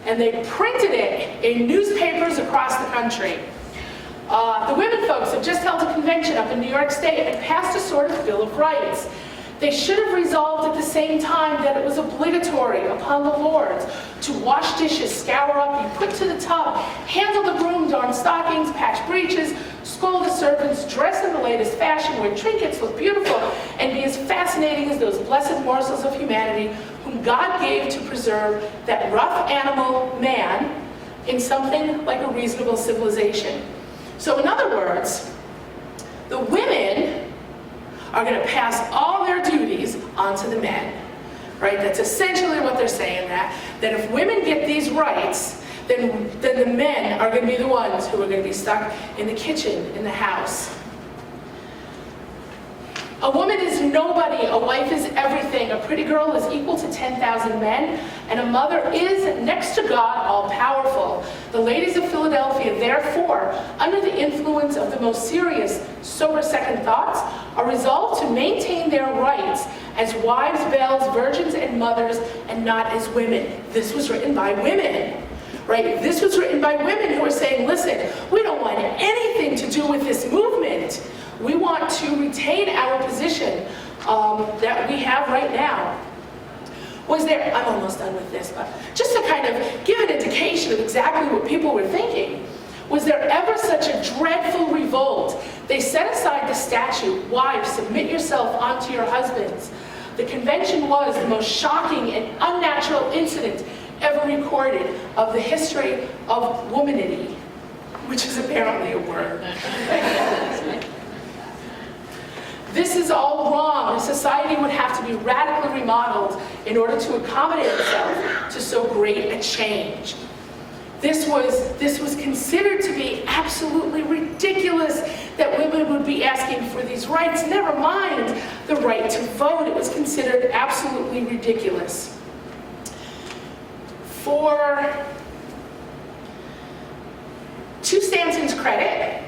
and they printed it in newspapers across the country. The women folks have just held a convention up in New York State and passed a sort of Bill of Rights. They should have resolved at the same time that it was obligatory upon the lords to wash dishes, scour up, be put to the tub, handle the broom, darn stockings, patch breeches, scold the servants, dress in the latest fashion, wear trinkets, look beautiful, and be as fascinating as those blessed morsels of humanity whom God gave to preserve that rough animal, man, in something like a reasonable civilization. So in other words, the women are going to pass all their duties onto the men, right? That's essentially what they're saying, that if women get these rights, then the men are going to be the ones who are going to be stuck in the kitchen, in the house. A woman is nobody, a wife is everything, a pretty girl is equal to 10,000 men, and a mother is, next to God, all-powerful. The ladies of Philadelphia, therefore, under the influence of the most serious, sober second thoughts, are resolved to maintain their rights as wives, belles, virgins, and mothers, and not as women. This was written by women, right? This was written by women who are saying, listen, we don't want anything to do with this movement. We want to retain our position that we have right now. Was there, I'm almost done with this, but just to kind of give an indication of exactly what people were thinking, was there ever such a dreadful revolt? They set aside the statute, wives, submit yourself unto your husbands. The convention was the most shocking and unnatural incident ever recorded of the history of womanity, which is apparently a word. This is all wrong. Society would have to be radically remodeled in order to accommodate itself to so great a change. This was considered to be absolutely ridiculous that women would be asking for these rights, never mind the right to vote. It was considered absolutely ridiculous. To Stanton's credit,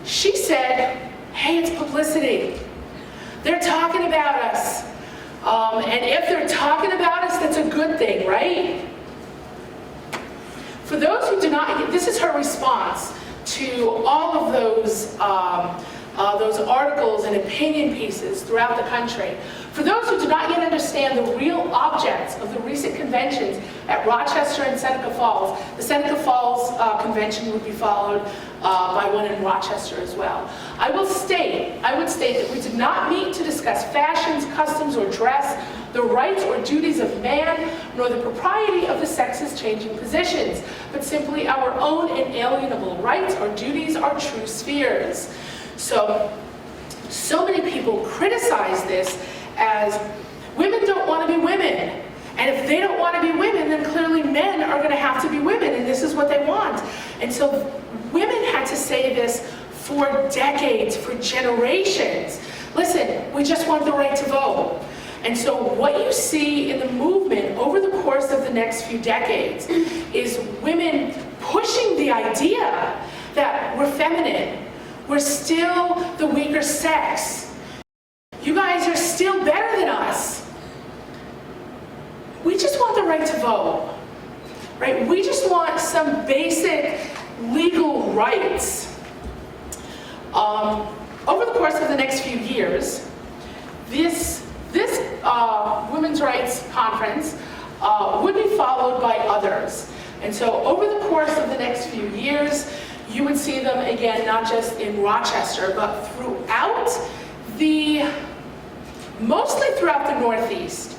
she said, hey, it's publicity. They're talking about us. And if they're talking about us, that's a good thing, right? For those who do not, this is her response to all of those articles and opinion pieces throughout the country. For those who do not yet understand the real object highlights of the recent conventions at Rochester and Seneca Falls. The Seneca Falls Convention would be followed by one in Rochester as well. I would state that we did not meet to discuss fashions, customs, or dress, the rights or duties of man, nor the propriety of the sexes changing positions, but simply our own inalienable rights or duties are true spheres. So many people criticize this as women don't want to be women. And if they don't want to be women, then clearly men are going to have to be women, and this is what they want. And so women had to say this for decades, for generations. Listen, we just want the right to vote. And so what you see in the movement over the course of the next few decades is women pushing the idea that we're feminine, we're still the weaker sex, you guys are still better than us. We just want the right to vote, right? We just want some basic legal rights. Over the course of the next few years, this Women's Rights Conference would be followed by others. And so over the course of the next few years, you would see them again, not just in Rochester, but mostly throughout the Northeast.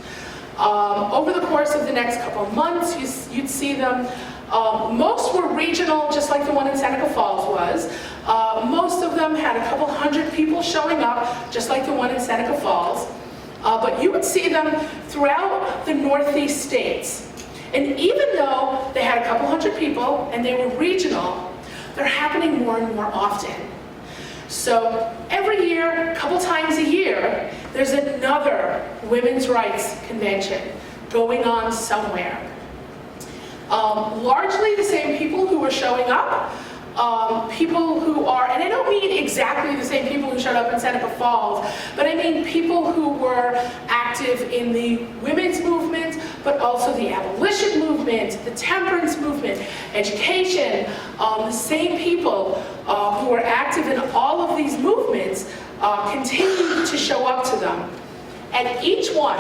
Over the course of the next couple of months, you'd see them. Most were regional, just like the one in Seneca Falls was. Most of them had a couple hundred people showing up, just like the one in Seneca Falls. But you would see them throughout the Northeast states. And even though they had a couple hundred people and they were regional, they're happening more and more often. So every year, a couple times a year, there's another women's rights convention going on somewhere. Largely the same people who are showing up, people who are, and I don't mean exactly the same people who showed up in Seneca Falls, but I mean people who were active in the women's movement, but also the Abolition movement, the Temperance Movement, education, the same people who were active in all of these movements continued to show up to them. At each one,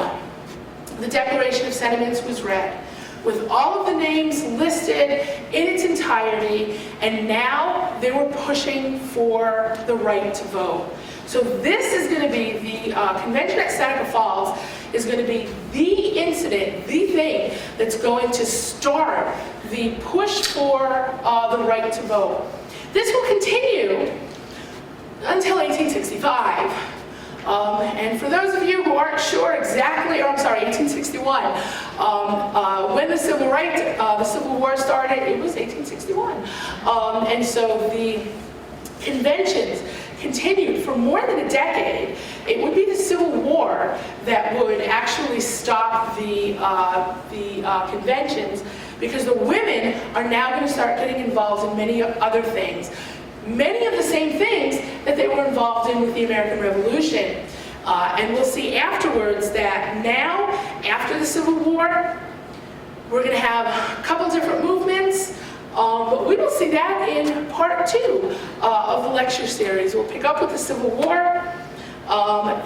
the Declaration of Sentiments was read, with all of the names listed in its entirety, and now they were pushing for the right to vote. So this is going to be, the convention at Seneca Falls is going to be the incident, the thing that's going to start the push for the right to vote. This will continue until 1865. And for those of you who aren't sure exactly, 1861, when the Civil War started, it was 1861. And so the conventions continued for more than a decade. It would be the Civil War that would actually stop the conventions, because the women are now going to start getting involved in many other things. Many of the same things that they were involved in with the American Revolution. And we'll see afterwards that now, after the Civil War, we're going to have a couple different movements, but we will see that in part 2 of the lecture series. We'll pick up with the Civil War.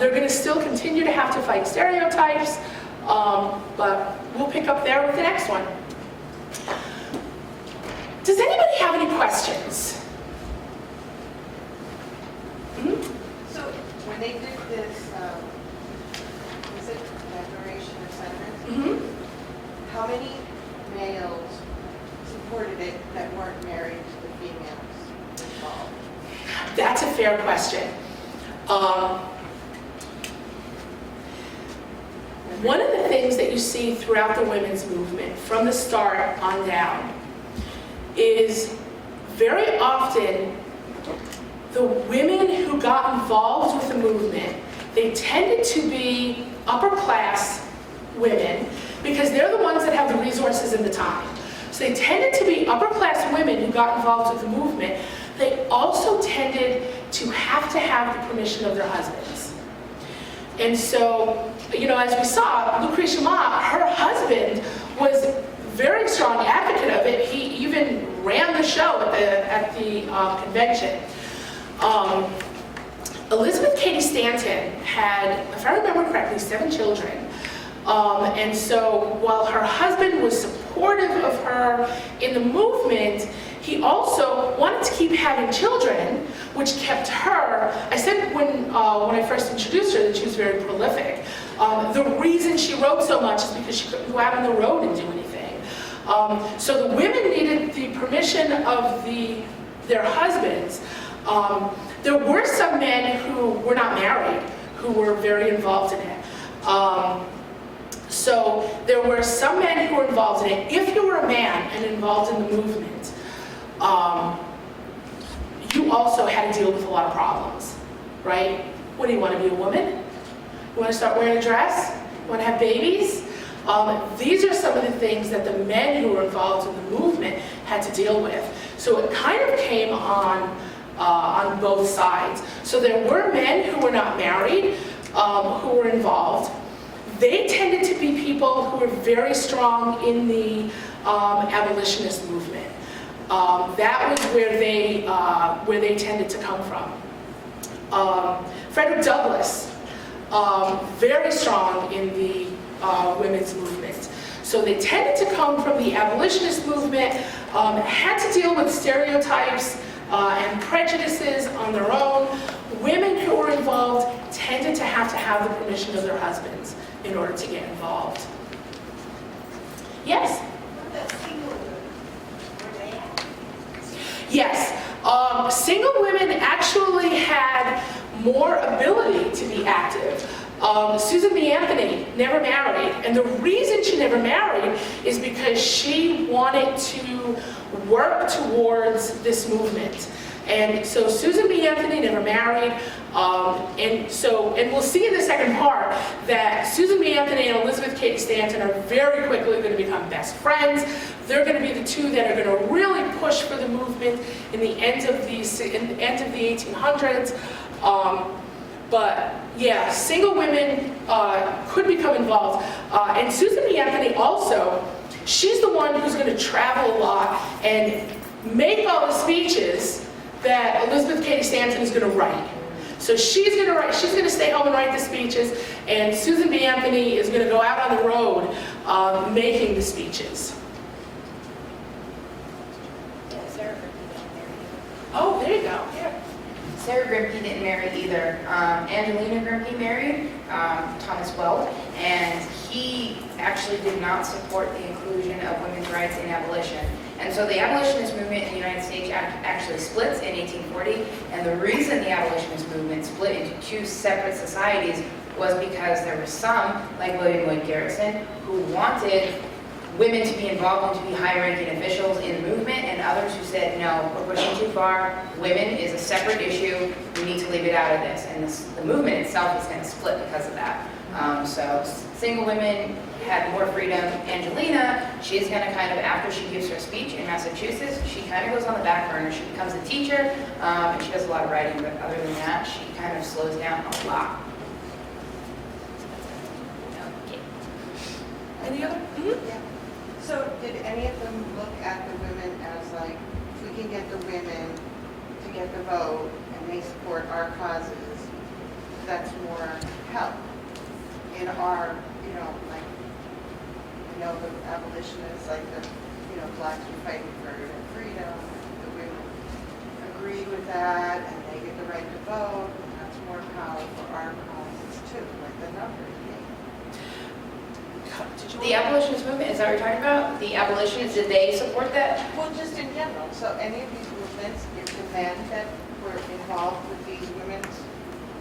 They're going to still continue to have to fight stereotypes, but we'll pick up there with the next one. Does anybody have any questions? So when they did this, was it Declaration of Sentiments? How many males supported it that weren't married to the females involved? That's a fair question. One of the things that you see throughout the women's movement from the start on down is very often the women who got involved with the movement, they tended to be upper class women because they're the ones that have the resources and the time. So they tended to be upper class women who got involved with the movement. They also tended to have the permission of their husbands. And so, as we saw, Lucretia Mott, her husband was a very strong advocate of it. He even ran the show at the convention. Elizabeth Cady Stanton had, if I remember correctly, 7 children. And so while her husband was supportive of her in the movement, he also wanted to keep having children, which kept her, I said when I first introduced her that she was very prolific. The reason she wrote so much is because she couldn't go out on the road and do anything. So the women needed the permission of their husbands. There were some men who were not married who were very involved in it. So there were some men who were involved in it. If you were a man and involved in the movement, you also had to deal with a lot of problems, right? What do you want to be, a woman? You want to start wearing a dress? You want to have babies? These are some of the things that the men who were involved in the movement had to deal with. So it kind of came on both sides. So there were men who were not married, who were involved. They tended to be people who were very strong in the abolitionist movement. That was where they tended to come from. Frederick Douglass, very strong in the women's movement. So they tended to come from the abolitionist movement, had to deal with stereotypes and prejudices on their own. Women who were involved tended to have the permission of their husbands in order to get involved. Yes? Yes. Single women actually had more ability to be active. Susan B. Anthony never married, and the reason she never married is because she wanted to work towards this movement. And so Susan B. Anthony never married, and we'll see in the second part that Susan B. Anthony and Elizabeth Cady Stanton are very quickly going to become best friends. They're going to be the two that are going to really push for the movement in the end of the 1800s. But yeah, single women could become involved. And Susan B. Anthony also, she's the one who's going to travel a lot and make all the speeches that Elizabeth Cady Stanton is going to write. So she's going to stay home and write the speeches, and Susan B. Anthony is going to go out on the road making the speeches. Yeah, Sarah Grimke didn't marry either. Oh, there you go. Yeah. Sarah Grimke didn't marry either. Angelina Grimke married Thomas Weld, and he actually did not support the inclusion of women's rights in abolition. And so the abolitionist movement in the United States actually splits in 1840, and the reason the abolitionist movement split into two separate societies was because there were some, like William Lloyd Garrison, who wanted women to be involved and to be high-ranking officials in the movement, and others who said, no, we're pushing too far, women is a separate issue, we need to leave it out of this. And the movement itself is going to split because of that. So single women had more freedom. Angelina, she's going to kind of, after she gives her speech in Massachusetts, she kind of goes on the back burner. She becomes a teacher, and she does a lot of writing, but other than that, she kind of slows down a lot. Any other? Yeah. So did any of them look at the women as like, if we can get the women to get the vote and they support our causes, that's more help in our, like, the abolitionists, like the, blacks were fighting for their freedom, the women agree with that and they get the right to vote, and that's more power for our causes too, like the numbers game. The abolitionist movement, is that what you're talking about? The abolitionists, did they support that? Well, just in general, so any of these movements, if the men that were involved with these women's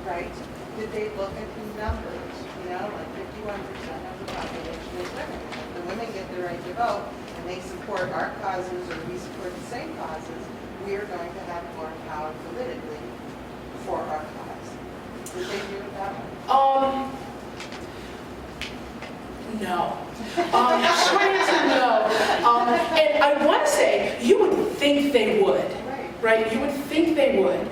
rights, did they look at the numbers? Like 51% of the population is women. If the women get the right to vote and they support our causes or we support the same causes, we are going to have more power politically for our cause. Did they do it that way? No. Short answer, no. And I want to say, you would think they would, right? You would think they would.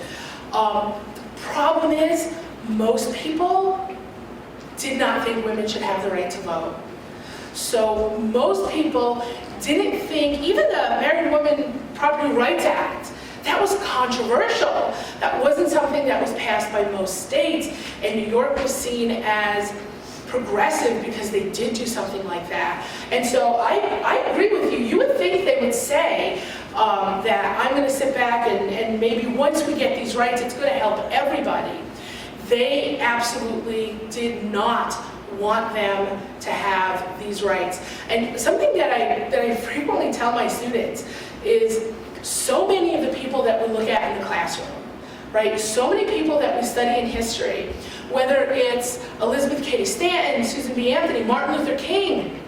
The problem is, most people did not think women should have the right to vote. So most people didn't think, even the Married Women Property Rights Act, that was controversial. That wasn't something that was passed by most states, and New York was seen as progressive because they did do something like that. And so I agree with you. You would think they would say that I'm going to sit back and maybe once we get these rights, it's going to help everybody. They absolutely did not want them to have these rights. And something that I frequently tell my students is so many of the people that we look at in the classroom, right? So many people that we study in history, whether it's Elizabeth Cady Stanton, Susan B. Anthony, Martin Luther King,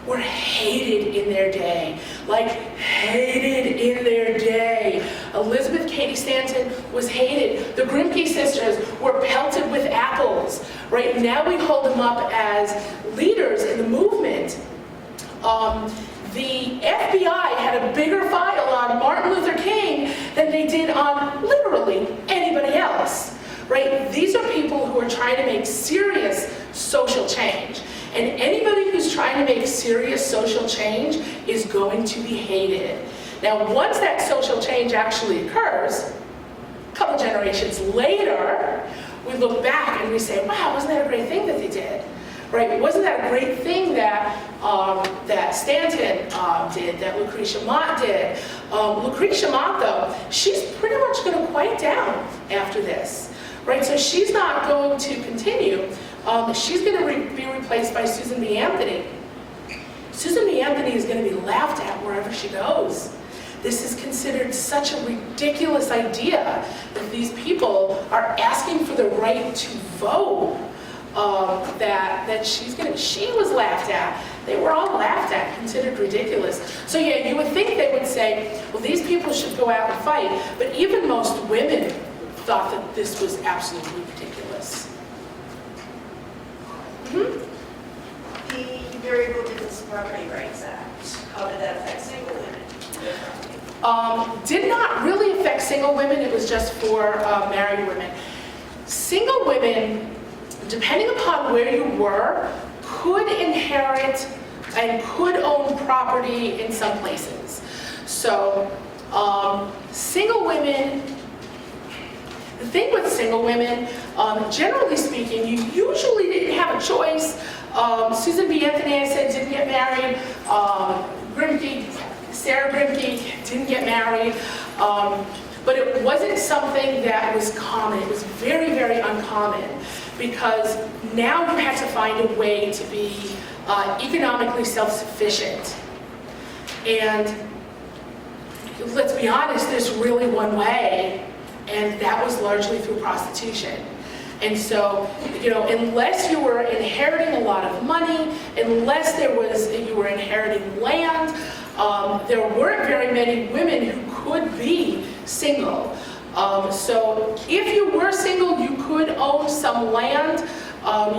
were hated in their day. Like, hated in their day. Elizabeth Cady Stanton was hated. The Grimke Sisters were pelted with apples. Right now we hold them up as leaders in the movement. The FBI had a bigger file on Martin Luther King than they did on literally anybody else. Right? These are people who are trying to make serious social change. And anybody who's trying to make serious social change is going to be hated. Now, once that social change actually occurs, a couple generations later, we look back and we say, wow, wasn't that a great thing that they did? Right? Wasn't that a great thing that that Stanton did, that Lucretia Mott did? Lucretia Mott, though, she's pretty much going to quiet down after this. Right? So she's not going to continue. She's going to be replaced by Susan B. Anthony. Susan B. Anthony is going to be laughed at wherever she goes. This is considered such a ridiculous idea that these people are asking for the right to vote. She was laughed at. They were all laughed at, considered ridiculous. So yeah, you would think they would say, well, these people should go out and fight. But even most women thought that this was absolutely ridiculous. The Variable Difference Property Rights Act, how did that affect single women? Did not really affect single women. It was just for married women. Single women, depending upon where you were, could inherit and could own property in some places. So single women, the thing with single women, generally speaking, you usually didn't have a choice. Susan B. Anthony, I said, didn't get married. Sarah Grimke didn't get married. But it wasn't something that was common. It was very, very uncommon because now you had to find a way to be economically self-sufficient. And let's be honest, there's really one way, and that was largely through prostitution. And so, unless you were inheriting a lot of money, unless you were inheriting land, there weren't very many women who could be single. So if you were single, you could own some land,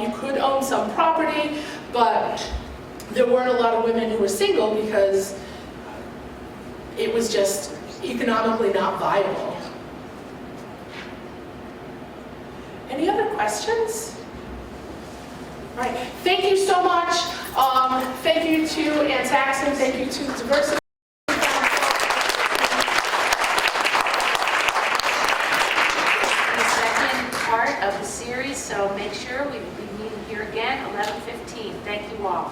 you could own some property, but there weren't a lot of women who were single because it was just economically not viable. Any other questions? All right, thank you so much. Thank you to Ann Saxon, thank you to Diversity. The second part of the series, so make sure we will be meeting here again 11:15. Thank you all.